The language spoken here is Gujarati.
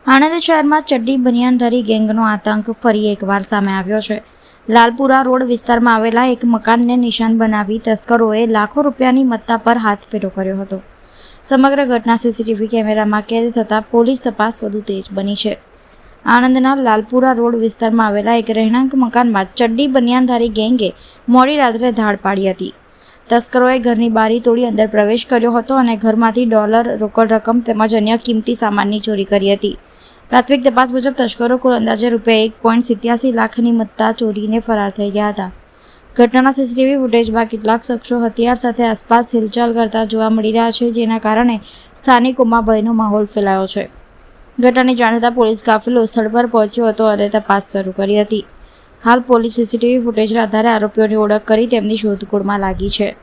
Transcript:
આણંદ શહેરમાં ચડ્ડી બનિયાનધારી ગેંગનો આતંક ફરી એકવાર સામે આવ્યો છે। લાલપુરા રોડ વિસ્તારમાં આવેલા એક મકાનને નિશાન બનાવી તસ્કરોએ લાખો રૂપિયાની મત્તા પર હાથફેરો કર્યો હતો। સમગ્ર ઘટના સીસીટીવી કેમેરામાં કેદ થતાં પોલીસ તપાસ વધુ તેજ બની છે। આણંદના લાલપુરા રોડ વિસ્તારમાં આવેલા એક રહેણાંક મકાનમાં ચડ્ડી બનિયાનધારી ગેંગે મોડી રાત્રે ધાડ પાડી હતી। તસ્કરોએ ઘરની બારી તોડી અંદર પ્રવેશ કર્યો હતો અને ઘરમાંથી ડોલર, રોકડ રકમ તેમજ અન્ય કિંમતી સામાનની ચોરી કરી હતી। પ્રાથમિક તપાસ મુજબ તસ્કરો કુલ અંદાજે ₹1.87 લાખની મત્તા ચોરીને ફરાર થઈ ગયા હતા। ઘટનાના સીસીટીવી ફૂટેજમાં કેટલાક શખ્સો હથિયાર સાથે આસપાસ હિલચાલ કરતા જોવા મળી રહ્યા છે, જેના કારણે સ્થાનિકોમાં ભયનો માહોલ ફેલાયો છે। ઘટનાની જાણ થતાં પોલીસ કાફલો સ્થળ પર પહોંચ્યો હતો અને તપાસ શરૂ કરી હતી। હાલ પોલીસ સીસીટીવી ફૂટેજના આધારે આરોપીઓની ઓળખ કરી તેમની શોધખોળમાં લાગી છે।